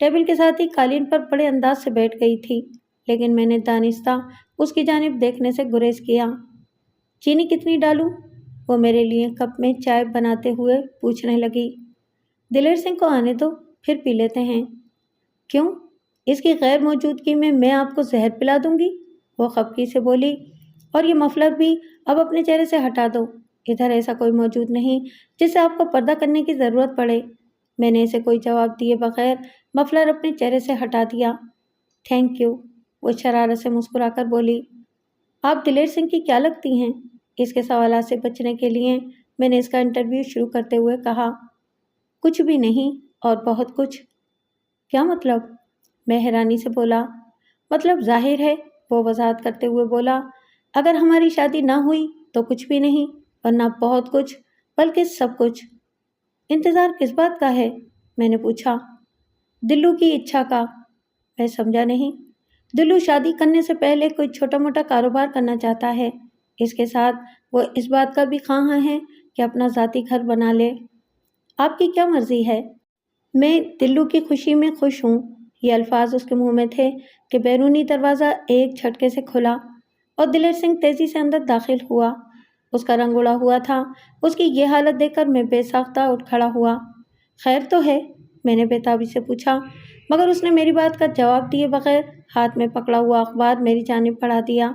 Table کے ساتھ ہی قالین پر بڑے انداز سے بیٹھ گئی تھی، لیکن میں نے دانستہ اس کی جانب دیکھنے سے گریز کیا۔ چینی کتنی ڈالوں؟ وہ میرے لیے کپ میں چائے بناتے ہوئے پوچھنے لگی۔ دلیر سنگھ کو آنے دو، پھر پی لیتے ہیں۔ کیوں؟ اس کی غیر موجودگی میں آپ کو زہر پلا دوں گی، وہ خفگی سے بولی۔ اور یہ مفلر بھی اب اپنے چہرے سے ہٹا دو، ادھر ایسا کوئی موجود نہیں جس سے آپ کو پردہ کرنے کی ضرورت پڑے۔ میں نے اسے کوئی جواب دیے بغیر مفلر اپنے چہرے سے ہٹا دیا۔ تھینک یو، وہ شرارت سے مسکرا کر بولی۔ آپ دلیر سنگھ کی کیا لگتی ہیں؟ اس کے سوالات سے بچنے کے لیے میں نے اس کا انٹرویو شروع کرتے ہوئے کہا۔ کچھ بھی نہیں، اور بہت کچھ۔ کیا مطلب؟ میں حیرانی سے بولا۔ مطلب ظاہر ہے، وہ وضاحت کرتے ہوئے بولا۔ اگر ہماری شادی نہ ہوئی تو کچھ بھی نہیں، ورنہ بہت کچھ، بلکہ سب کچھ۔ انتظار کس بات کا ہے؟ میں نے پوچھا۔ دلو کی اچھا کا۔ میں سمجھا نہیں۔ دلو شادی کرنے سے پہلے کوئی چھوٹا موٹا کاروبار کرنا چاہتا ہے۔ اس کے ساتھ وہ اس بات کا بھی خواہاں ہے کہ اپنا ذاتی گھر بنا لے۔ آپ کی کیا مرضی ہے؟ میں دلو کی خوشی میں خوش ہوں۔ یہ الفاظ اس کے منہ میں تھے کہ بیرونی دروازہ ایک جھٹکے سے کھلا اور دلیر سنگھ تیزی سے اندر داخل ہوا۔ اس کا رنگ اڑا ہوا تھا۔ اس کی یہ حالت دیکھ کر میں بے ساختہ اٹھ کھڑا ہوا۔ خیر تو ہے؟ میں نے بےتابی سے پوچھا، مگر اس نے میری بات کا جواب دیے بغیر ہاتھ میں پکڑا ہوا اخبار میری جانب بڑھا دیا،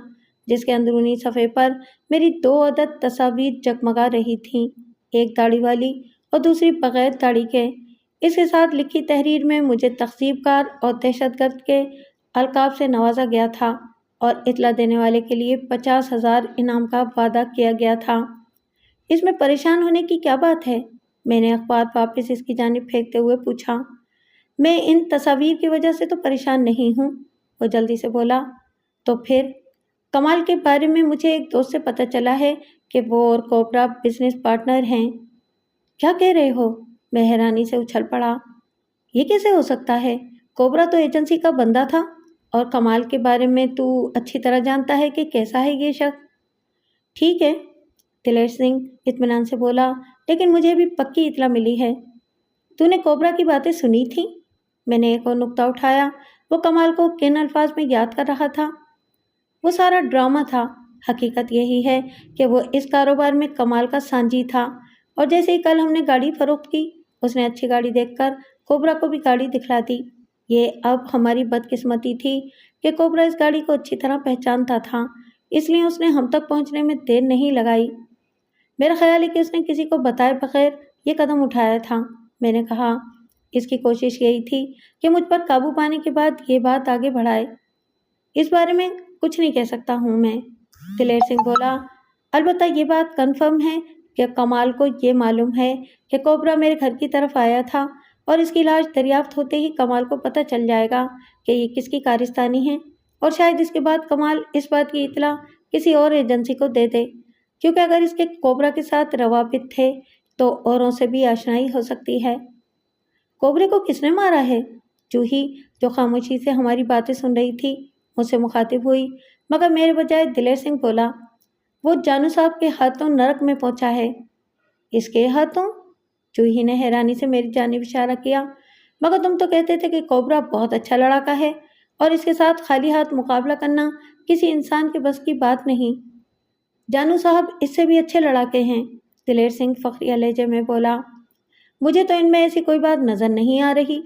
جس کے اندرونی صفحے پر میری 2 عدد تصاویر جگمگا رہی تھیں، ایک داڑھی والی اور دوسری بغیر داڑھی کے۔ اس کے ساتھ لکھی تحریر میں مجھے تخریب کار اور دہشت گرد کے القاب سے نوازا گیا تھا اور اطلاع دینے والے کے لیے 50,000 انعام کا وعدہ کیا گیا تھا۔ اس میں پریشان ہونے کی کیا بات ہے؟ میں نے اخبار واپس اس کی جانب پھینکتے ہوئے پوچھا۔ میں ان تصاویر کی وجہ سے تو پریشان نہیں ہوں، وہ جلدی سے بولا۔ تو پھر؟ کمال کے بارے میں مجھے ایک دوست سے پتہ چلا ہے کہ وہ اور کوبرا بزنس پارٹنر ہیں۔ کیا کہہ رہے ہو؟ میں حیرانی سے اچھل پڑا۔ یہ کیسے ہو سکتا ہے؟ کوبرا تو ایجنسی کا بندہ تھا، اور کمال کے بارے میں تو اچھی طرح جانتا ہے کہ کیسا ہے یہ شخص۔ ٹھیک ہے، دلیر سنگھ اطمینان سے بولا، لیکن مجھے بھی پکی اطلاع ملی ہے۔ تو نے کوبرا کی باتیں سنی تھیں؟ میں نے ایک اور نکتہ اٹھایا۔ وہ کمال کو کن الفاظ میں یاد کر رہا تھا؟ وہ سارا ڈرامہ تھا۔ حقیقت یہی ہے کہ وہ اس کاروبار میں کمال کا سانجی تھا، اور جیسے ہی کل ہم نے گاڑی فروخت کی، اس نے اچھی گاڑی دیکھ کر کوبرا کو بھی گاڑی دکھلا دی۔ یہ اب ہماری بدقسمتی تھی کہ کوبرا اس گاڑی کو اچھی طرح پہچانتا تھا، اس لیے اس نے ہم تک پہنچنے میں دیر نہیں لگائی۔ میرا خیال ہے کہ اس نے کسی کو بتائے بغیر یہ قدم اٹھایا تھا، میں نے کہا۔ اس کی کوشش یہی تھی کہ مجھ پر قابو پانے کے بعد یہ بات آگے بڑھائے۔ اس بارے میں کچھ نہیں کہہ سکتا ہوں میں، دلیر سنگھ بولا۔ البتہ یہ بات کنفرم ہے کہ کمال کو یہ معلوم ہے کہ کوبرا میرے گھر کی طرف آیا تھا، اور اس کی لاش دریافت ہوتے ہی کمال کو پتہ چل جائے گا کہ یہ کس کی کارستانی ہے، اور شاید اس کے بعد کمال اس بات کی اطلاع کسی اور ایجنسی کو دے دے، کیونکہ اگر اس کے کوبرا کے ساتھ روابط تھے تو اوروں سے بھی آشنائی ہو سکتی ہے۔ کوبرے کو کس نے مارا ہے؟ جوہی، جو خاموشی سے ہماری باتیں سن رہی تھی، مجھ سے مخاطب ہوئی، مگر میرے بجائے دلیر سنگھ بولا۔ وہ جانو صاحب کے ہاتھوں نرک میں پہنچا ہے۔ اس کے ہاتھوں؟ جوہی نے حیرانی سے میری جانب اشارہ کیا۔ مگر تم تو کہتے تھے کہ کوبرا بہت اچھا لڑاکا ہے، اور اس کے ساتھ خالی ہاتھ مقابلہ کرنا کسی انسان کے بس کی بات نہیں۔ جانو صاحب اس سے بھی اچھے لڑاکے ہیں، دلیر سنگھ فخریہ لہجے میں بولا۔ مجھے تو ان میں ایسی کوئی بات نظر نہیں آ رہی،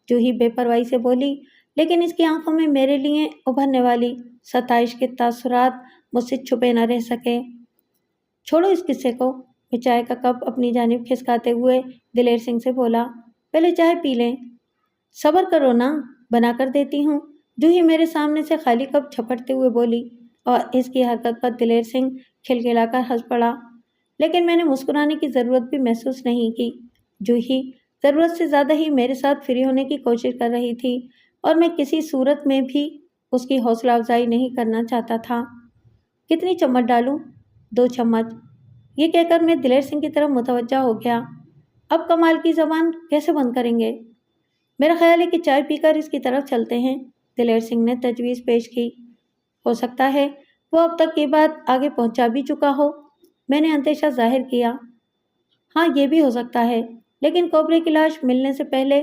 جوہی بے پرواہی سے بولی، لیکن اس کی آنکھوں میں میرے لیے ابھرنے والی ستائش کے تاثرات مجھ سے چھپے نہ رہ سکے۔ چھوڑو اس قصے کو، میں چائے کا کپ اپنی جانب کھسکاتے ہوئے دلیر سنگھ سے بولا۔ پہلے چائے پی لیں۔ صبر کرو نا، بنا کر دیتی ہوں، جوہی میرے سامنے سے خالی کپ جھپٹتے ہوئے بولی، اور اس کی حرکت پر دلیر سنگھ کھلکھلا کر ہنس پڑا۔ لیکن میں نے مسکرانے کی ضرورت بھی محسوس نہیں کی۔ جوہی ضرورت سے زیادہ ہی میرے ساتھ فری ہونے کی کوشش کر رہی تھی، اور میں کسی صورت میں بھی اس کی حوصلہ افزائی نہیں کرنا چاہتا تھا۔ کتنی چمچ ڈالوں؟ 2 چمچ، یہ کہہ کر میں دلیر سنگھ کی طرف متوجہ ہو گیا۔ اب کمال کی زبان کیسے بند کریں گے؟ میرا خیال ہے کہ چائے پی کر اس کی طرف چلتے ہیں، دلیر سنگھ نے تجویز پیش کی۔ ہو سکتا ہے وہ اب تک یہ بات آگے پہنچا بھی چکا ہو، میں نے اندیشہ ظاہر کیا۔ ہاں، یہ بھی ہو سکتا ہے، لیکن کوبرے کی لاش ملنے سے پہلے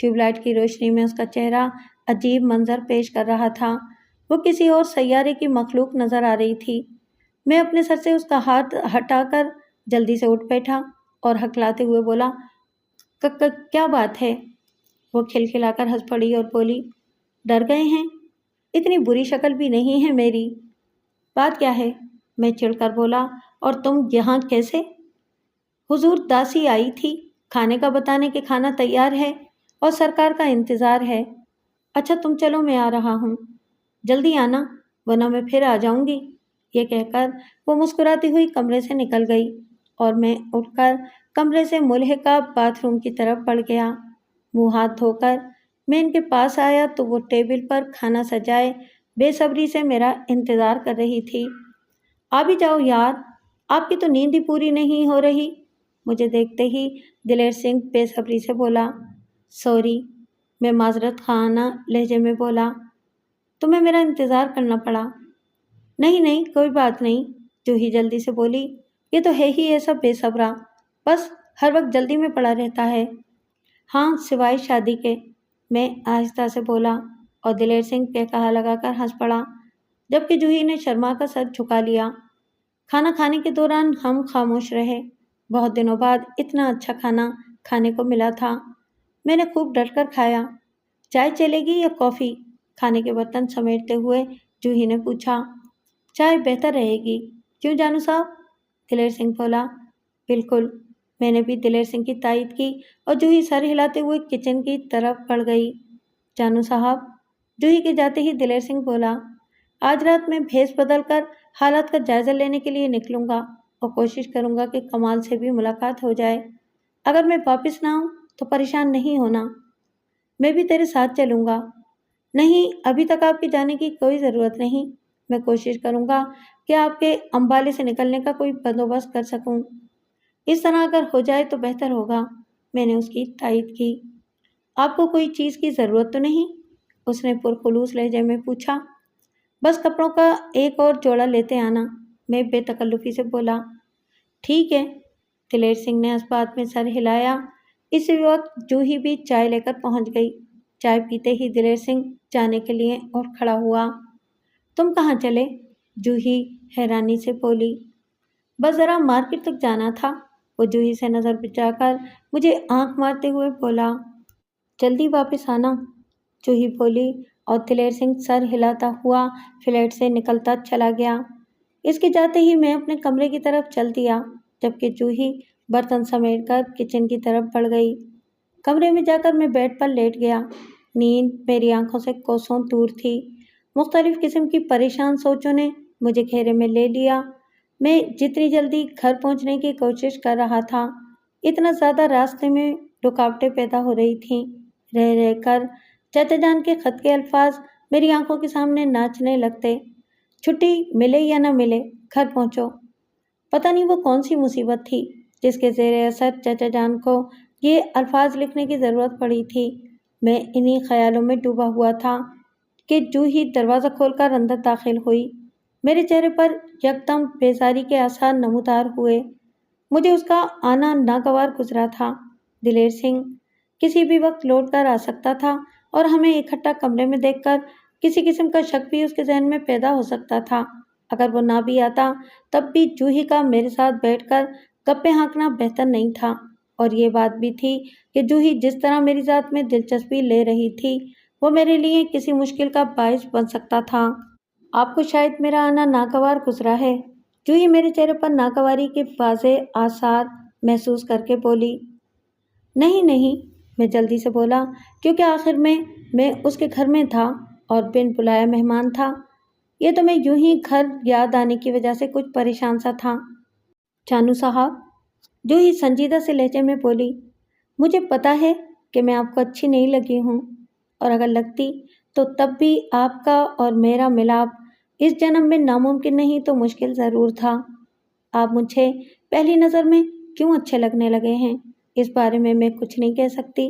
ٹیوب لائٹ کی روشنی میں اس کا چہرہ عجیب منظر پیش کر رہا تھا۔ وہ کسی اور سیارے کی مخلوق نظر آ رہی تھی۔ میں اپنے سر سے اس کا ہاتھ ہٹا کر جلدی سے اٹھ بیٹھا اور ہکلاتے ہوئے بولا، کیا بات ہے؟ وہ کھلکھلا کر ہنس پڑی اور بولی، ڈر گئے ہیں؟ اتنی بری شکل بھی نہیں ہے میری۔ بات کیا ہے؟ میں چڑھ کر بولا، اور تم یہاں کیسے؟ حضور داسی آئی تھی کھانے کا بتانے کہ کھانا تیار ہے اور سرکار کا انتظار ہے۔ اچھا تم چلو، میں آ رہا ہوں، جلدی آنا ورنہ میں پھر آ جاؤں گی۔ یہ کہہ کر وہ مسکراتی ہوئی کمرے سے نکل گئی اور میں اٹھ کر کمرے سے ملحقہ باتھ روم کی طرف بڑھ گیا۔ منہ ہاتھ دھو کر میں ان کے پاس آیا تو وہ ٹیبل پر کھانا سجائے بے صبری سے میرا انتظار کر رہی تھی۔ آ بھی جاؤ یار، آپ کی تو نیند ہی پوری نہیں ہو رہی۔ مجھے دیکھتے ہی دلیر سنگھ بے صبری سے بولا۔ سوری، میں معذرت خانہ لہجے میں بولا، تمہیں میرا انتظار کرنا پڑا۔ نہیں کوئی بات نہیں، جوہی جلدی سے بولی، یہ تو ہے ہی ایسا بے صبرا، بس ہر وقت جلدی میں پڑا رہتا ہے۔ ہاں سوائے شادی کے، میں آہستہ سے بولا اور دلیر سنگھ کہا لگا کر ہنس پڑا، جبکہ جوہی نے شرما کر سر جھکا لیا۔ کھانا کھانے کے دوران ہم خاموش رہے۔ بہت دنوں بعد اتنا اچھا کھانا کھانے کو ملا تھا۔ میں نے خوب ڈٹ کر کھایا۔ چائے چلے گی یا کافی؟ کھانے کے برتن سمیٹتے ہوئے جوہی نے پوچھا۔ چائے بہتر رہے گی، کیوں جانو صاحب؟ دلیر سنگھ بولا۔ بالکل، میں نے بھی دلیر سنگھ کی تائید کی اور جوہی سر ہلاتے ہوئے کچن کی طرف بڑھ گئی۔ جانو صاحب، جوہی کے جاتے ہی دلیر سنگھ بولا، آج رات میں بھیس بدل کر حالات کا جائزہ لینے کے لیے نکلوں گا اور کوشش کروں گا کہ کمال سے بھی ملاقات ہو جائے۔ اگر میں واپس نہ آؤں تو پریشان نہیں ہونا، میں بھی تیرے ساتھ چلوں گا۔ نہیں، ابھی تک آپ کے جانے کی کوئی ضرورت نہیں، میں کوشش کروں گا کہ آپ کے امبالے سے نکلنے کا کوئی بندوبست کر سکوں۔ اس طرح اگر ہو جائے تو بہتر ہوگا، میں نے اس کی تائید کی۔ آپ کو کوئی چیز کی ضرورت تو نہیں؟ اس نے پرخلوص لہجے میں پوچھا۔ بس کپڑوں کا ایک اور جوڑا لیتے آنا، میں بے تکلفی سے بولا۔ ٹھیک ہے، دلیر سنگھ نے اس بات میں سر ہلایا۔ اسی وقت جوہی بھی چائے لے کر پہنچ گئی۔ چائے پیتے ہی دلیر سنگھ جانے کے لیے اٹھ کھڑا ہوا۔ تم کہاں چلے؟ جوہی حیرانی سے بولی۔ بس ذرا مارکیٹ تک جانا تھا، وہ جوہی سے نظر بچا کر مجھے آنکھ مارتے ہوئے بولا۔ جلدی واپس آنا، جوہی بولی اور دلیر سنگھ سر ہلاتا ہوا فلیٹ سے نکلتا چلا گیا۔ اس کے جاتے ہی میں اپنے کمرے کی طرف چل دیا، جبکہ جوہی برتن سمیٹ کر کچن کی طرف بڑھ گئی۔ کمرے میں جا کر میں بیڈ پر لیٹ گیا۔ نیند میری آنکھوں سے کوسوں دور تھی۔ مختلف قسم کی پریشان سوچوں نے مجھے گھیرے میں لے لیا۔ میں جتنی جلدی گھر پہنچنے کی کوشش کر رہا تھا، اتنا زیادہ راستے میں رکاوٹیں پیدا ہو رہی تھیں۔ رہ رہ کر چچا جان کے خط کے الفاظ میری آنکھوں کے سامنے ناچنے لگتے۔ چھٹی ملے یا نہ ملے، گھر پہنچو۔ پتہ نہیں وہ کون سی مصیبت تھی جس کے زیر اثر چچا جان کو یہ الفاظ لکھنے کی ضرورت پڑی تھی۔ میں انہی خیالوں میں ڈوبا ہوا تھا کہ جوہی دروازہ کھول کر اندر داخل ہوئی۔ میرے چہرے پر یکدم بیزاری کے آثار نمودار ہوئے۔ مجھے اس کا آنا ناگوار گزرا تھا۔ دلیر سنگھ کسی بھی وقت لوٹ کر آ سکتا تھا اور ہمیں اکٹھا کمرے میں دیکھ کر کسی قسم کا شک بھی اس کے ذہن میں پیدا ہو سکتا تھا۔ اگر وہ نہ بھی آتا تب بھی جوہی کا میرے ساتھ بیٹھ کر گپیں ہانکنا بہتر نہیں تھا، اور یہ بات بھی تھی کہ جوہی جس طرح میری ذات میں دلچسپی لے رہی تھی وہ میرے لیے کسی مشکل کا باعث بن سکتا تھا۔ آپ کو شاید میرا آنا ناگوار گزرا ہے، جوہی میرے چہرے پر ناگواری کے واضح آثار محسوس کر کے بولی۔ نہیں، میں جلدی سے بولا، کیونکہ آخر میں اس کے گھر میں تھا اور بن بلایا مہمان تھا۔ یہ تو میں یوں ہی گھر یاد آنے کی وجہ سے کچھ پریشان سا تھا۔ جانو صاحب، جوہی سنجیدہ سے لہجے میں بولی، مجھے پتا ہے کہ میں آپ کو اچھی نہیں لگی ہوں، اور اگر لگتی تو تب بھی آپ کا اور میرا ملاپ اس جنم میں ناممکن نہیں تو مشکل ضرور تھا۔ آپ مجھے پہلی نظر میں کیوں اچھے لگنے لگے ہیں اس بارے میں کچھ نہیں کہہ سکتی،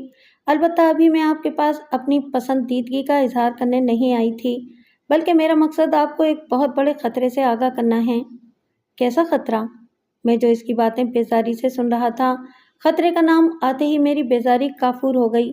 البتہ ابھی میں آپ کے پاس اپنی پسندیدگی کا اظہار کرنے نہیں آئی تھی، بلکہ میرا مقصد آپ کو ایک بہت بڑے خطرے سے آگاہ کرنا ہے۔ کیسا خطرہ؟ میں جو اس کی باتیں بیزاری سے سن رہا تھا، خطرے کا نام آتے ہی میری بیزاری کافور ہو گئی۔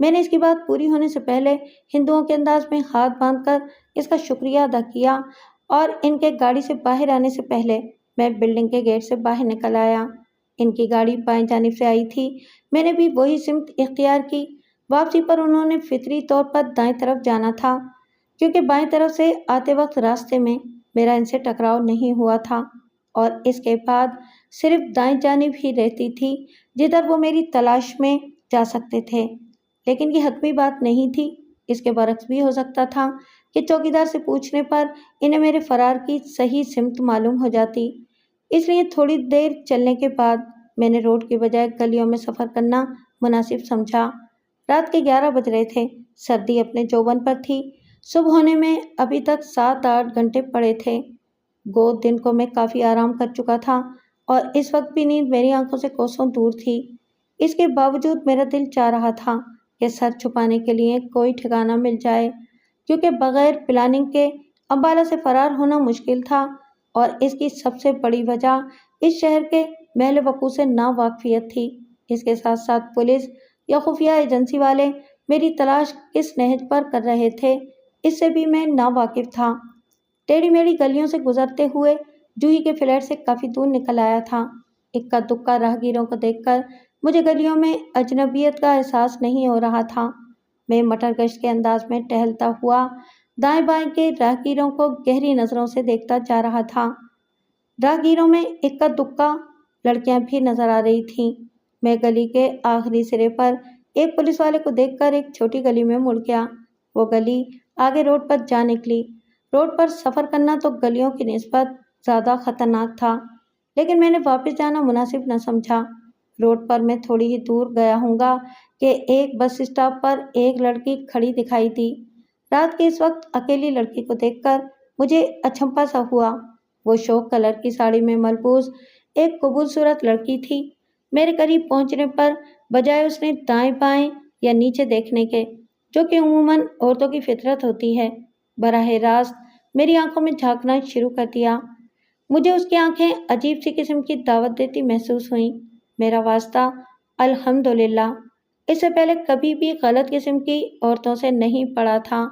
میں نے اس کی بات پوری ہونے سے پہلے ہندوؤں کے انداز میں ہاتھ باندھ کر اس کا شکریہ ادا کیا اور ان کے گاڑی سے باہر آنے سے پہلے میں بلڈنگ کے گیٹ سے باہر نکل آیا۔ ان کی گاڑی بائیں جانب سے آئی تھی، میں نے بھی وہی سمت اختیار کی۔ واپسی پر انہوں نے فطری طور پر دائیں طرف جانا تھا، کیونکہ بائیں طرف سے آتے وقت راستے میں میرا ان سے ٹکراؤ نہیں ہوا تھا، اور اس کے بعد صرف دائیں جانب ہی رہتی تھی جدھر وہ میری تلاش میں جا سکتے تھے۔ لیکن یہ حتمی بات نہیں تھی، اس کے برعکس بھی ہو سکتا تھا کہ چوکیدار سے پوچھنے پر انہیں میرے فرار کی صحیح سمت معلوم ہو جاتی۔ اس لیے تھوڑی دیر چلنے کے بعد میں نے روڈ کے بجائے گلیوں میں سفر کرنا مناسب سمجھا۔ رات کے 11 بج رہے تھے، سردی اپنے جوبن پر تھی، صبح ہونے میں ابھی تک 7-8 گھنٹے پڑے تھے۔ گو دن کو میں کافی آرام کر چکا تھا اور اس وقت بھی نیند میری آنکھوں سے کوسوں دور تھی۔ اس کے باوجود میرا دل چاہ رہا تھا کہ سر چھپانے کے لیے کوئی ٹھکانہ مل جائے، کیونکہ بغیر پلاننگ کے امبالہ سے فرار ہونا مشکل تھا، اور اس کی سب سے بڑی وجہ اس شہر کے محل وقوع سے ناواقفیت تھی۔ اس کے ساتھ ساتھ پولیس یا خفیہ ایجنسی والے میری تلاش کس نہج پر کر رہے تھے، اس سے بھی میں ناواقف تھا۔ ٹیڑھی میڑھی گلیوں سے گزرتے ہوئے جوہی کے فلیٹ سے کافی دور نکل آیا تھا۔ اکا دکا راہگیروں کو دیکھ کر مجھے گلیوں میں اجنبیت کا احساس نہیں ہو رہا تھا۔ میں مٹر گشت کے انداز میں ٹہلتا ہوا دائیں بائیں کے راہگیروں کو گہری نظروں سے دیکھتا جا رہا تھا۔ راہگیروں میں اکا دکا لڑکیاں بھی نظر آ رہی تھیں۔ میں گلی کے آخری سرے پر ایک پولیس والے کو دیکھ کر ایک چھوٹی گلی میں مڑ گیا۔ وہ گلی آگے روڈ پر جا نکلی۔ روڈ پر سفر کرنا تو گلیوں کی نسبت زیادہ خطرناک تھا، لیکن میں نے واپس جانا مناسب نہ سمجھا۔ روڈ پر میں تھوڑی ہی دور گیا ہوں گا کہ ایک بس اسٹاپ پر ایک لڑکی کھڑی دکھائی دی۔ رات کے اس وقت اکیلی لڑکی کو دیکھ کر مجھے اچھمپا سا ہوا۔ وہ شوق کلر کی ساڑی میں ملبوس ایک قبول صورت لڑکی تھی۔ میرے قریب پہنچنے پر بجائے اس نے دائیں بائیں یا نیچے دیکھنے کے، جو کہ عموماً عورتوں کی فطرت ہوتی ہے، براہ راست میری آنکھوں میں جھانکنا شروع کر دیا۔ مجھے اس کی آنکھیں عجیب سی قسم کی دعوت دیتی محسوس ہوئیں۔ میرا واسطہ الحمدللہ اس سے پہلے کبھی بھی غلط قسم کی عورتوں سے نہیں پڑا تھا،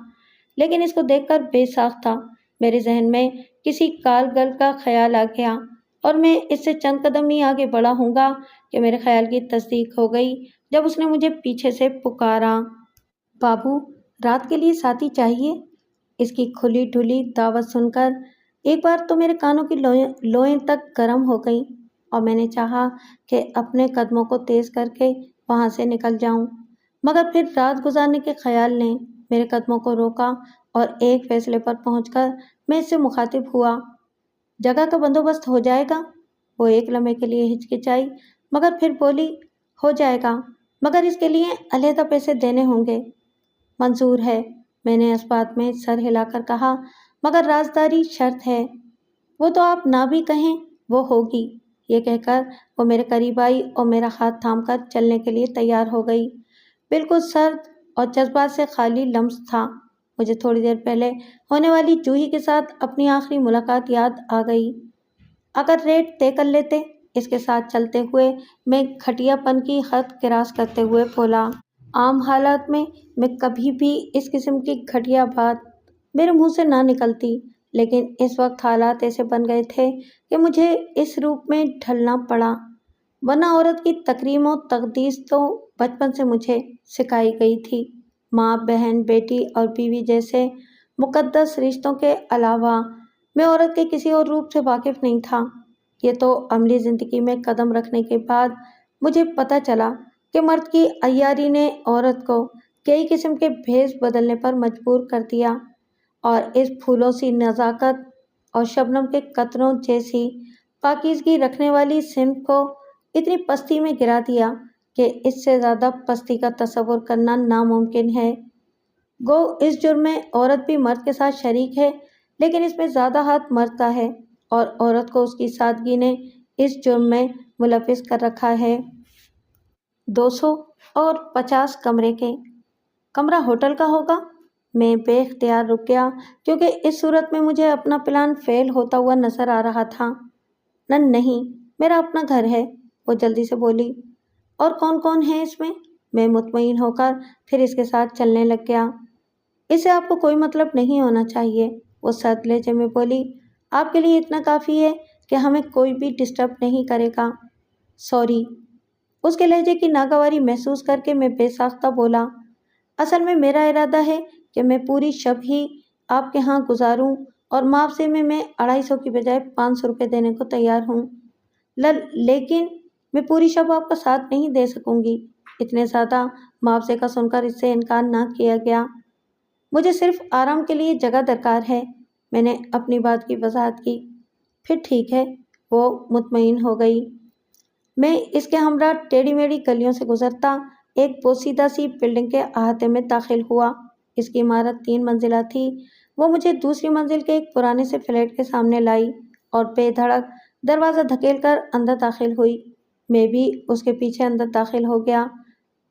لیکن اس کو دیکھ کر بے ساختہ میرے ذہن میں کسی کال گل کا خیال آ گیا، اور میں اس سے چند قدم ہی آگے بڑھا ہوں گا کہ میرے خیال کی تصدیق ہو گئی جب اس نے مجھے پیچھے سے پکارا۔ بابو، رات کے لیے ساتھی چاہیے؟ اس کی کھلی ڈھلی دعوت سن کر ایک بار تو میرے کانوں کی لوئیں تک گرم ہو گئیں، اور میں نے چاہا کہ اپنے قدموں کو تیز کر کے وہاں سے نکل جاؤں، مگر پھر رات گزارنے کے خیال نے میرے قدموں کو روکا، اور ایک فیصلے پر پہنچ کر میں اس سے مخاطب ہوا۔ جگہ کا بندوبست ہو جائے گا؟ وہ ایک لمحے کے لیے ہچکچائی، مگر پھر بولی، ہو جائے گا، مگر اس کے لیے علیحدہ پیسے دینے ہوں گے۔ منظور ہے، میں نے اس بات میں سر ہلا کر کہا، مگر رازداری شرط ہے۔ وہ تو آپ نہ بھی کہیں وہ ہوگی۔ یہ کہہ کر وہ میرے قریب آئی اور میرا ہاتھ تھام کر چلنے کے لیے تیار ہو گئی۔ بالکل سرد اور جذبات سے خالی لمس تھا۔ مجھے تھوڑی دیر پہلے ہونے والی جوہی کے ساتھ اپنی آخری ملاقات یاد آ گئی۔ اگر ریٹ طے کر لیتے؟ اس کے ساتھ چلتے ہوئے میں گھٹیا پن کی حد کراس کرتے ہوئے بولا۔ عام حالات میں کبھی بھی اس قسم کی گھٹیا بات میرے منہ سے نہ نکلتی، لیکن اس وقت حالات ایسے بن گئے تھے کہ مجھے اس روپ میں ڈھلنا پڑا، ورنہ عورت کی تکریم و تقدیس تو بچپن سے مجھے سکھائی گئی تھی۔ ماں، بہن، بیٹی اور بیوی جیسے مقدس رشتوں کے علاوہ میں عورت کے کسی اور روپ سے واقف نہیں تھا۔ یہ تو عملی زندگی میں قدم رکھنے کے بعد مجھے پتہ چلا کہ مرد کی عیاری نے عورت کو کئی قسم کے بھیس بدلنے پر مجبور کر دیا، اور اس پھولوں سی نزاکت اور شبنم کے قطروں جیسی پاکیزگی رکھنے والی صنف کو اتنی پستی میں گرا دیا کہ اس سے زیادہ پستی کا تصور کرنا ناممکن ہے۔ گو اس جرم میں عورت بھی مرد کے ساتھ شریک ہے، لیکن اس میں زیادہ ہاتھ مرد کا ہے، اور عورت کو اس کی سادگی نے اس جرم میں ملوث کر رکھا ہے۔ 250 کمرے کے کمرہ ہوٹل کا ہوگا؟ میں بے اختیار رک گیا، کیونکہ اس صورت میں مجھے اپنا پلان فیل ہوتا ہوا نظر آ رہا تھا۔ نہیں، میرا اپنا گھر ہے، وہ جلدی سے بولی۔ اور کون کون ہے اس میں؟ میں مطمئن ہو کر پھر اس کے ساتھ چلنے لگ گیا۔ اس سے آپ کو کوئی مطلب نہیں ہونا چاہیے، وہ سرد لہجے میں بولی۔ آپ کے لیے اتنا کافی ہے کہ ہمیں کوئی بھی ڈسٹرب نہیں کرے گا۔ سوری۔ اس کے لہجے کی ناگواری محسوس کر کے میں بے ساختہ بولا، اصل میں میرا ارادہ ہے کہ میں پوری شب ہی آپ کے ہاں گزاروں اور معاوضے میں 250 کی بجائے 500 روپے دینے کو تیار ہوں، لیکن میں پوری شب آپ کا ساتھ نہیں دے سکوں گی۔ اتنے زیادہ معاوضے کا سن کر اس سے انکار نہ کیا گیا۔ مجھے صرف آرام کے لیے جگہ درکار ہے، میں نے اپنی بات کی وضاحت کی۔ پھر ٹھیک ہے، وہ مطمئن ہو گئی۔ میں اس کے ہمراہ ٹیڑھی میڑھی گلیوں سے گزرتا ایک پوشیدہ سی بلڈنگ کے احاطے میں داخل ہوا۔ اس کی عمارت 3 منزلہ تھی۔ وہ مجھے دوسری منزل کے ایک پرانے سے فلیٹ کے سامنے لائی اور بے دھڑک دروازہ دھکیل کر اندر داخل ہوئی۔ میں بھی اس کے پیچھے اندر داخل ہو گیا۔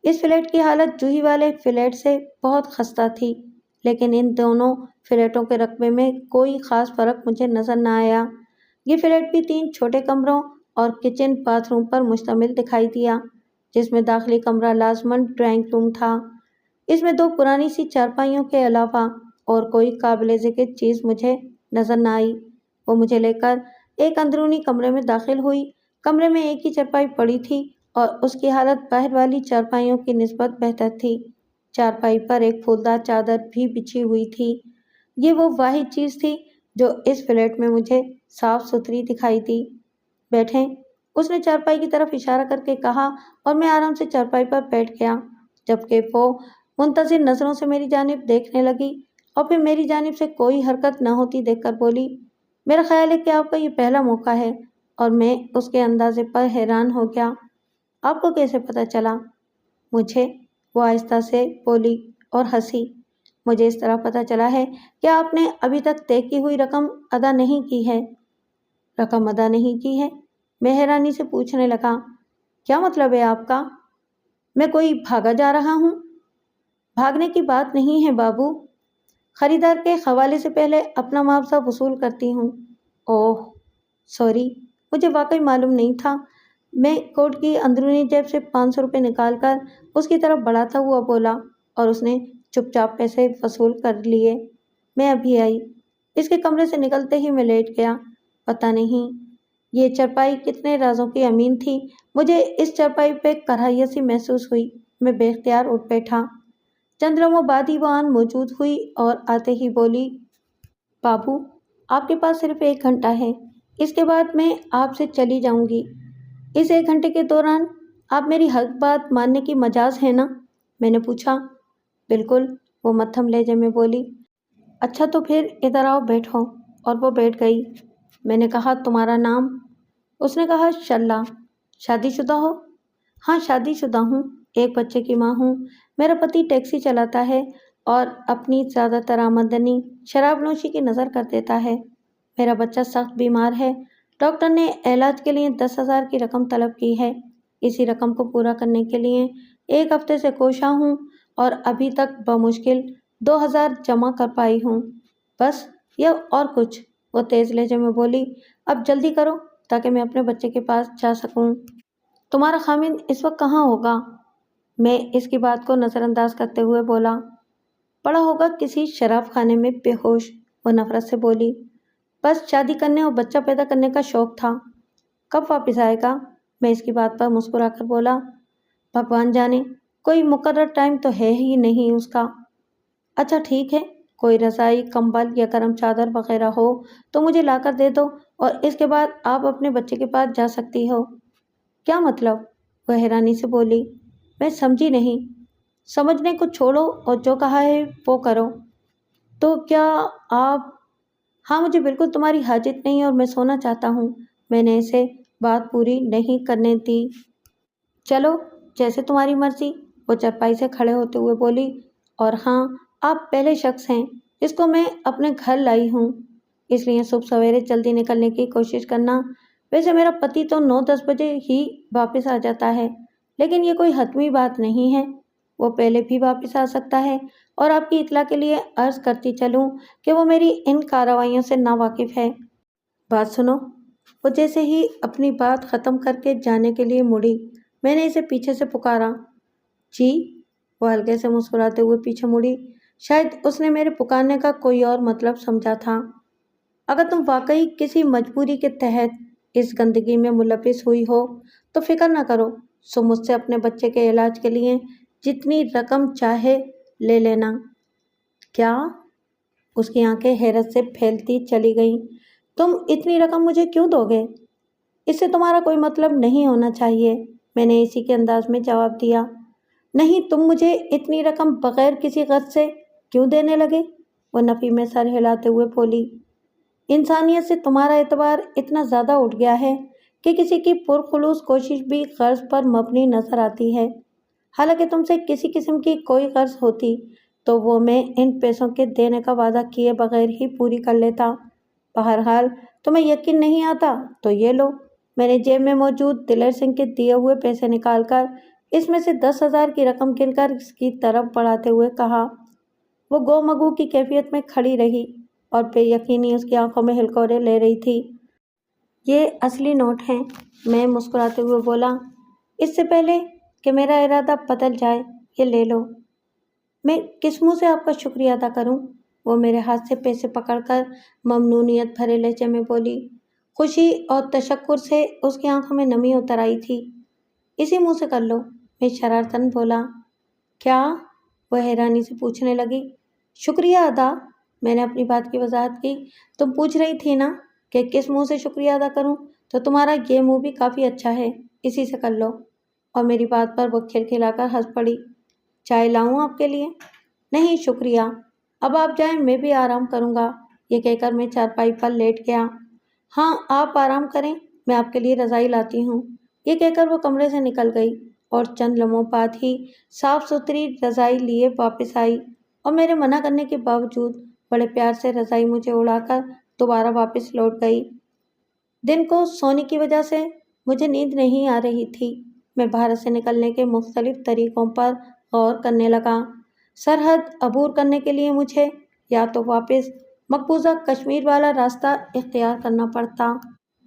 اس فلیٹ کی حالت جوہی والے فلیٹ سے بہت خستہ تھی، لیکن ان دونوں فلیٹوں کے رقبے میں کوئی خاص فرق مجھے نظر نہ آیا۔ یہ فلیٹ بھی 3 چھوٹے کمروں اور کچن باتھ روم پر مشتمل دکھائی دیا، جس میں داخلی کمرہ لازماً ڈرائنگ روم تھا۔ اس میں 2 پرانی سی چارپائیوں کے علاوہ اور کوئی قابل ذکر چیز مجھے نظر نہ آئی۔ وہ مجھے لے کر ایک اندرونی کمرے میں داخل ہوئی۔ کمرے میں ایک ہی چارپائی پڑی تھی اور اس کی حالت باہر والی چارپائیوں کی نسبت بہتر تھی۔ چارپائی پر ایک پھولدار چادر بھی بچھی ہوئی تھی۔ یہ وہ واحد چیز تھی جو اس فلیٹ میں مجھے صاف ستھری دکھائی دی۔ بیٹھیں، اس نے چارپائی کی طرف اشارہ کر کے کہا اور میں آرام سے چارپائی پر بیٹھ گیا، جبکہ وہ منتظر نظروں سے میری جانب دیکھنے لگی اور پھر میری جانب سے کوئی حرکت نہ ہوتی دیکھ کر بولی، میرا خیال ہے کہ آپ کا یہ پہلا موقع ہے، اور میں اس کے اندازے پر حیران ہو گیا۔ آپ کو کیسے پتہ چلا؟ مجھے، وہ آہستہ سے بولی اور ہنسی، مجھے اس طرح پتہ چلا ہے کہ آپ نے ابھی تک طے کی ہوئی رقم ادا نہیں کی ہے۔ رقم ادا نہیں کی ہے؟ میں حیرانی سے پوچھنے لگا، کیا مطلب ہے آپ کا؟ میں کوئی بھاگا جا رہا ہوں؟ بھاگنے کی بات نہیں ہے بابو، خریدار کے حوالے سے پہلے اپنا معاوضہ وصول کرتی ہوں۔ اوہ سوری، مجھے واقعی معلوم نہیں تھا۔ میں کوٹ کی اندرونی جیب سے 500 روپے نکال کر اس کی طرف بڑھاتا ہوا بولا اور اس نے چپ چاپ پیسے وصول کر لیے۔ میں ابھی آئی۔ اس کے کمرے سے نکلتے ہی میں لیٹ گیا۔ پتہ نہیں یہ چارپائی کتنے رازوں کی امین تھی۔ مجھے اس چارپائی پہ کراہیت سی محسوس ہوئی۔ میں بے اختیار اٹھ بیٹھا۔ چند لمحوں بعد ہی وہ آن موجود ہوئی اور آتے ہی بولی، بابو، آپ کے پاس صرف 1 گھنٹہ ہے، اس کے بعد میں آپ سے چلی جاؤں گی۔ اس 1 گھنٹے کے دوران آپ میری ہر بات ماننے کی مجاز ہے نا؟ میں نے پوچھا۔ بالکل، وہ مدھم لہجے میں بولی۔ اچھا تو پھر ادھر آؤ، بیٹھو، اور وہ بیٹھ گئی۔ میں نے کہا، تمہارا نام؟ اس نے کہا، شرلا۔ شادی شدہ ہو؟ ہاں، شادی شدہ ہوں، 1 بچے کی ماں ہوں۔ میرا پتی ٹیکسی چلاتا ہے اور اپنی زیادہ تر آمدنی شراب نوشی کی نظر کر دیتا ہے۔ میرا بچہ سخت بیمار ہے، ڈاکٹر نے علاج کے لیے 10,000 کی رقم طلب کی ہے۔ اسی رقم کو پورا کرنے کے لیے 1 ہفتے سے کوشاں ہوں اور ابھی تک بمشکل 2,000 جمع کر پائی ہوں۔ بس، یا اور کچھ؟ وہ تیز لہجے میں بولی۔ اب جلدی کرو تاکہ میں اپنے بچے کے پاس جا سکوں۔ تمہارا خاوند اس وقت کہاں ہوگا؟ میں اس کی بات کو نظر انداز کرتے ہوئے بولا۔ پڑا ہوگا کسی شراب خانے میں بے ہوش، وہ نفرت سے بولی۔ بس شادی کرنے اور بچہ پیدا کرنے کا شوق تھا۔ کب واپس آئے گا؟ میں اس کی بات پر مسکرا کر بولا، بھگوان جانے، کوئی مقرر ٹائم تو ہے ہی نہیں اس کا۔ اچھا ٹھیک ہے، کوئی رضائی، کمبل یا گرم چادر وغیرہ ہو تو مجھے لا کر دے دو اور اس کے بعد آپ اپنے بچے کے پاس جا سکتی ہو۔ کیا مطلب؟ وہ حیرانی سے بولی۔ میں سمجھی نہیں۔ سمجھنے کو چھوڑو اور جو کہا ہے وہ کرو۔ تو کیا آپ؟ ہاں، مجھے بالکل تمہاری حاجت نہیں اور میں سونا چاہتا ہوں۔ میں نے اسے بات پوری نہیں کرنے دی۔ چلو، جیسے تمہاری مرضی، وہ چارپائی سے کھڑے ہوتے ہوئے بولی۔ اور ہاں، آپ پہلے شخص ہیں جس کو میں اپنے گھر لائی ہوں، اس لیے صبح سویرے جلدی نکلنے کی کوشش کرنا۔ ویسے میرا پتی تو 9-10 بجے ہی واپس آ جاتا ہے، لیکن یہ کوئی حتمی بات نہیں ہے، وہ پہلے بھی واپس آ سکتا ہے۔ اور آپ کی اطلاع کے لیے عرض کرتی چلوں کہ وہ میری ان کارروائیوں سے ناواقف ہے۔ بات سنو، وہ جیسے ہی اپنی بات ختم کر کے جانے کے لیے مڑی، میں نے اسے پیچھے سے پکارا، جی؟ وہ ہلکے سے مسکراتے ہوئے پیچھے مڑی۔ شاید اس نے میرے پکارنے کا کوئی اور مطلب سمجھا تھا۔ اگر تم واقعی کسی مجبوری کے تحت اس گندگی میں ملوث ہوئی ہو تو فکر نہ کرو، سو مجھ سے اپنے بچے کے علاج کے لیے جتنی رقم چاہے لے لینا۔ کیا؟ اس کی آنکھیں حیرت سے پھیلتی چلی گئیں۔ تم اتنی رقم مجھے کیوں دو گے؟ اس سے تمہارا کوئی مطلب نہیں ہونا چاہیے، میں نے اسی کے انداز میں جواب دیا۔ نہیں، تم مجھے اتنی رقم بغیر کسی غرض سے کیوں دینے لگے؟ وہ نفی میں سر ہلاتے ہوئے بولی۔ انسانیت سے تمہارا اعتبار اتنا زیادہ اٹھ گیا ہے کہ کسی کی پرخلوص کوشش بھی غرض پر مبنی نظر آتی ہے۔ حالانکہ تم سے کسی قسم کی کوئی غرض ہوتی تو وہ میں ان پیسوں کے دینے کا وعدہ کیے بغیر ہی پوری کر لیتا۔ بہرحال تمہیں یقین نہیں آتا تو یہ لو۔ میں نے جیب میں موجود دلیر سنگھ کے دیے ہوئے پیسے نکال کر اس میں سے 10,000 کی رقم گن کر اس کی طرف بڑھاتے ہوئے کہا۔ وہ گو مگو کی کیفیت میں کھڑی رہی اور بے یقینی اس کی آنکھوں میں ہلکورے لے رہی تھی۔ یہ اصلی نوٹ ہیں، میں مسکراتے ہوئے بولا۔ اس سے پہلے کہ میرا ارادہ بدل جائے، یہ لے لو۔ میں کس منہ سے آپ کا شکریہ ادا کروں؟ وہ میرے ہاتھ سے پیسے پکڑ کر ممنونیت بھرے لہجے میں بولی۔ خوشی اور تشکر سے اس کی آنکھوں میں نمی اتر آئی تھی۔ اسی منہ سے کر لو، میں شرارتاً بولا۔ کیا؟ وہ حیرانی سے پوچھنے لگی۔ شکریہ ادا؟ میں نے اپنی بات کی وضاحت کی۔ تم پوچھ رہی تھی نا کہ کس منہ سے شکریہ ادا کروں، تو تمہارا یہ منہ بھی کافی اچھا ہے، اسی سے کر لو۔ اور میری بات پر وہ کھلکھلا کر ہنس پڑی۔ چائے لاؤں آپ کے لیے؟ نہیں شکریہ، اب آپ جائیں، میں بھی آرام کروں گا، یہ کہہ کر میں چارپائی پر لیٹ گیا۔ ہاں آپ آرام کریں، میں آپ کے لیے رضائی لاتی ہوں، یہ کہہ کر وہ کمرے سے نکل گئی اور چند لمحوں بعد ہی صاف ستھری رضائی لیے واپس آئی اور میرے منع کرنے کے باوجود بڑے پیار سے رضائی مجھے اڑا کر دوبارہ واپس لوٹ گئی۔ دن کو سونے کی وجہ سے مجھے نیند نہیں آ رہی تھی۔ میں بھارت سے نکلنے کے مختلف طریقوں پر غور کرنے لگا۔ سرحد عبور کرنے کے لیے مجھے یا تو واپس مقبوضہ کشمیر والا راستہ اختیار کرنا پڑتا،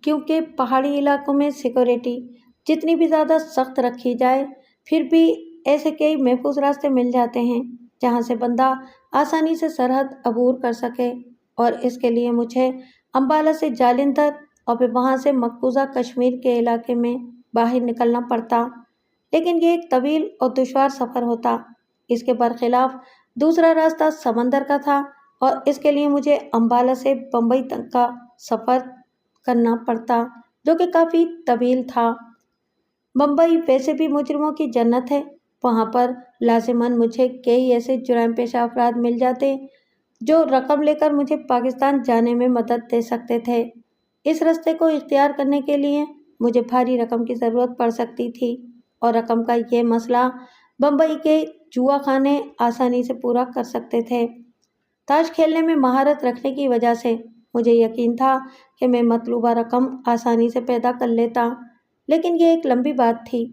کیونکہ پہاڑی علاقوں میں سیکورٹی جتنی بھی زیادہ سخت رکھی جائے پھر بھی ایسے کئی محفوظ راستے مل جاتے ہیں جہاں سے بندہ آسانی سے سرحد عبور کر سکے، اور اس کے لیے مجھے امبالہ سے جالندھر اور پھر وہاں سے مقبوضہ کشمیر کے علاقے میں باہر نکلنا پڑتا۔ لیکن یہ ایک طویل اور دشوار سفر ہوتا۔ اس کے برخلاف دوسرا راستہ سمندر کا تھا اور اس کے لیے مجھے امبالہ سے بمبئی تک کا سفر کرنا پڑتا، جو کہ کافی طویل تھا۔ بمبئی ویسے بھی مجرموں کی جنت ہے، وہاں پر لازماً مجھے کئی ایسے جرائم پیشہ افراد مل جاتے جو رقم لے کر مجھے پاکستان جانے میں مدد دے سکتے تھے۔ اس راستے کو اختیار کرنے کے لیے مجھے بھاری رقم کی ضرورت پڑ سکتی تھی، اور رقم کا یہ مسئلہ بمبئی کے جوا خانے آسانی سے پورا کر سکتے تھے۔ تاش کھیلنے میں مہارت رکھنے کی وجہ سے مجھے یقین تھا کہ میں مطلوبہ رقم آسانی سے پیدا کر لیتا، لیکن یہ ایک لمبی بات تھی۔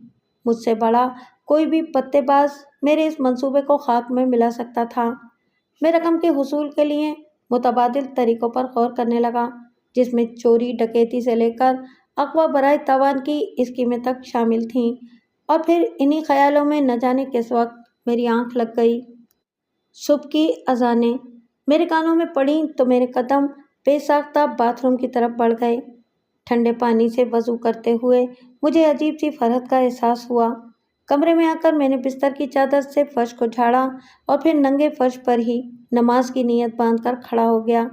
مجھ سے بڑا کوئی بھی پتے باز میرے اس منصوبے کو خاک میں ملا سکتا تھا۔ میں رقم کے حصول کے لیے متبادل طریقوں پر غور کرنے لگا، جس میں چوری ڈکیتی سے لے کر اغوا برائے تاوان کی اسکیمیں تک شامل تھیں، اور پھر انہی خیالوں میں نہ جانے کس وقت میری آنکھ لگ گئی۔ صبح کی اذانیں میرے کانوں میں پڑیں تو میرے قدم بے ساختہ باتھ روم کی طرف بڑھ گئے۔ ٹھنڈے پانی سے وضو کرتے ہوئے مجھے عجیب سی فرحت کا احساس ہوا۔ کمرے میں آ کر میں نے بستر کی چادر سے فرش کو جھاڑا اور پھر ننگے فرش پر ہی نماز کی نیت باندھ کر کھڑا ہو گیا۔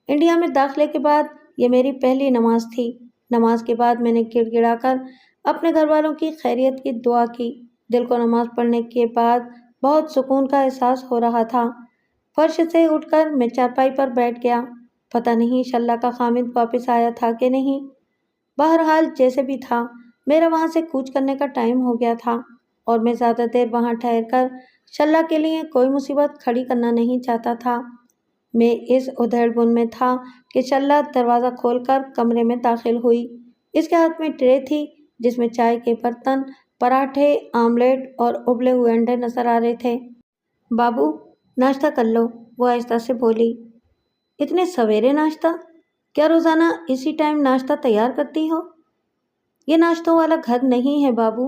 انڈیا میں داخلے کے بعد یہ میری پہلی نماز تھی۔ نماز کے بعد میں نے گڑ گڑا کر اپنے گھر والوں کی خیریت کی دعا کی۔ دل کو نماز پڑھنے کے بعد بہت سکون کا احساس ہو رہا تھا۔ فرش سے اٹھ کر میں چارپائی پر بیٹھ گیا۔ پتہ نہیں شلہ کا خامد واپس آیا تھا کہ نہیں۔ بہرحال جیسے بھی تھا، میرا وہاں سے کوچ کرنے کا ٹائم ہو گیا تھا، اور میں زیادہ دیر وہاں ٹھہر کر شلہ کے لیے کوئی مصیبت کھڑی کرنا نہیں چاہتا تھا۔ میں اس ادھیڑ بن میں تھا کہ شلہ دروازہ کھول کر کمرے میں داخل ہوئی۔ اس کے ہاتھ میں ٹرے تھی جس میں چائے کے برتن، پراٹھے، آملیٹ اور ابلے ہوئے انڈے نظر آ رہے تھے۔ بابو ناشتہ کر لو، وہ آہستہ سے بولی۔ اتنے سویرے ناشتہ؟ کیا روزانہ اسی ٹائم ناشتہ تیار کرتی ہو؟ یہ ناشتوں والا گھر نہیں ہے بابو،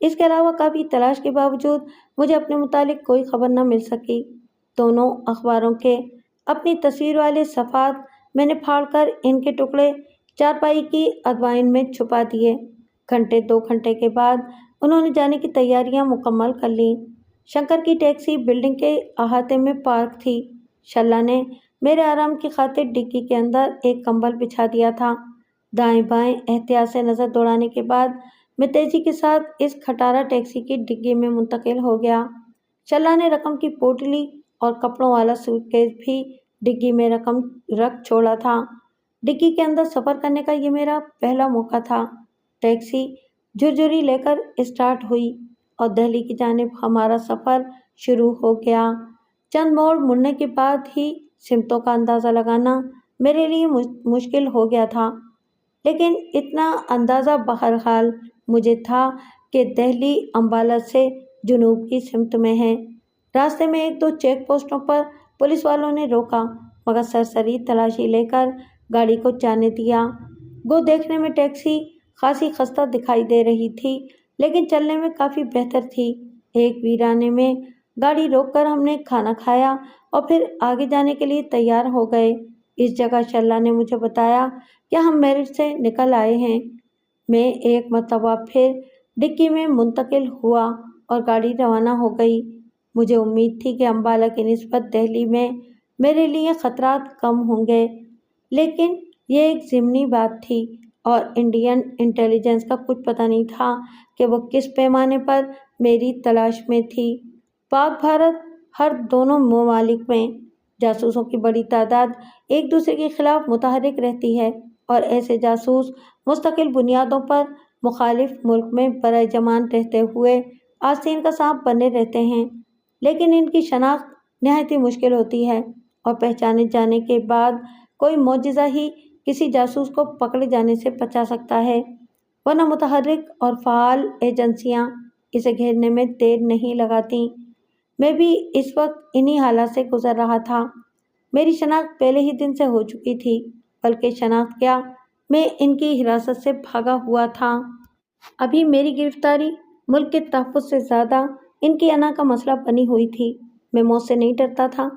اس کے علاوہ کافی تلاش کے باوجود مجھے اپنے متعلق کوئی خبر نہ مل سکی۔ دونوں اخباروں کے اپنی تصویر والے صفحات میں نے پھاڑ کر ان کے ٹکڑے چارپائی کی ادوائن میں چھپا دیے۔ گھنٹے 2 گھنٹے کے بعد انہوں نے جانے کی تیاریاں مکمل کر لیں۔ شنکر کی ٹیکسی بلڈنگ کے احاطے میں پارک تھی۔ شلہ نے میرے آرام کی خاطر ڈگی کے اندر ایک کمبل بچھا دیا تھا۔ دائیں بائیں احتیاط سے نظر دوڑانے کے بعد میں تیزی کے ساتھ اس کھٹارا ٹیکسی کی ڈگی میں منتقل ہو گیا۔ شلہ نے رقم کی پوٹلی اور کپڑوں والا سوٹ کیس بھی ڈگی میں رقم رکھ چھوڑا تھا۔ ڈگی کے اندر سفر کرنے کا یہ میرا پہلا موقع تھا۔ ٹیکسی جھرجھری لے کر اسٹارٹ ہوئی اور دہلی کی جانب ہمارا سفر شروع ہو گیا۔ چند موڑ مڑنے کے بعد ہی سمتوں کا اندازہ لگانا میرے لیے مشکل ہو گیا تھا، لیکن اتنا اندازہ بہرحال مجھے تھا کہ دہلی امبالہ سے جنوب کی سمت میں ہے۔ راستے میں 1-2 چیک پوسٹوں پر پولیس والوں نے روکا، مگر سرسری تلاشی لے کر گاڑی کو جانے دیا۔ گو دیکھنے میں ٹیکسی خاصی خستہ دکھائی دے رہی تھی، لیکن چلنے میں کافی بہتر تھی۔ ایک ویرانے میں گاڑی روک کر ہم نے کھانا کھایا اور پھر آگے جانے کے لیے تیار ہو گئے۔ اس جگہ شلہ نے مجھے بتایا کہ ہم میرٹھ سے نکل آئے ہیں۔ میں ایک مرتبہ پھر ڈگی میں منتقل ہوا اور گاڑی روانہ ہو گئی۔ مجھے امید تھی کہ امبالہ کی نسبت دہلی میں میرے لیے خطرات کم ہوں گے، لیکن یہ ایک ضمنی بات تھی اور انڈین انٹیلیجنس کا کچھ پتہ نہیں تھا کہ وہ کس پیمانے پر میری تلاش میں تھی۔ پاک بھارت ہر دونوں ممالک میں جاسوسوں کی بڑی تعداد ایک دوسرے کے خلاف متحرک رہتی ہے اور ایسے جاسوس مستقل بنیادوں پر مخالف ملک میں برائے جمان رہتے ہوئے آستین کا سانپ بنے رہتے ہیں، لیکن ان کی شناخت نہایت ہی مشکل ہوتی ہے اور پہچانے جانے کے بعد کوئی معجزہ ہی کسی جاسوس کو پکڑے جانے سے بچا سکتا ہے، ورنہ متحرک اور فعال ایجنسیاں اسے گھیرنے میں دیر نہیں لگاتیں۔ میں بھی اس وقت انہی حالات سے گزر رہا تھا۔ میری شناخت پہلے ہی دن سے ہو چکی تھی، بلکہ شناخت کیا، میں ان کی حراست سے بھاگا ہوا تھا۔ ابھی میری گرفتاری ملک کے تحفظ سے زیادہ ان کی انا کا مسئلہ بنی ہوئی تھی۔ میں موت سے نہیں ڈرتا تھا،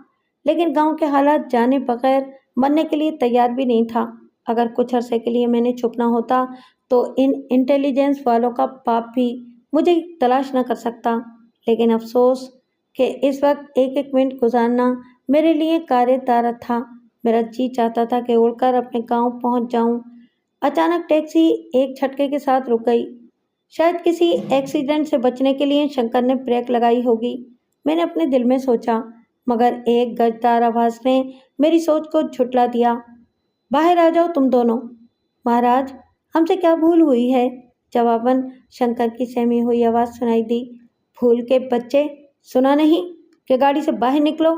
لیکن گاؤں کے حالات جانے بغیر مرنے کے لیے تیار بھی نہیں تھا۔ اگر کچھ عرصے کے لیے میں نے چھپنا ہوتا تو ان انٹیلیجنس والوں کا باپ بھی مجھے تلاش نہ کر سکتا، لیکن افسوس کہ اس وقت ایک ایک منٹ گزارنا میرے لیے کار دارت تھا۔ میرا جی چاہتا تھا کہ اڑ کر اپنے گاؤں پہنچ جاؤں۔ اچانک ٹیکسی ایک جھٹکے کے ساتھ رک گئی۔ شاید کسی ایکسیڈنٹ سے بچنے کے لیے شنکر نے بریک لگائی ہوگی، میں نے اپنے دل میں سوچا، مگر ایک گجدار آواز نے میری سوچ کو جھٹلا دیا۔ باہر آ جاؤ تم دونوں۔ مہاراج، ہم سے کیا بھول ہوئی ہے؟ جواباً شنکر کی سہمی ہوئی آواز سنائی دی۔ بھول کے بچے، سنا نہیں کہ گاڑی سے باہر نکلو۔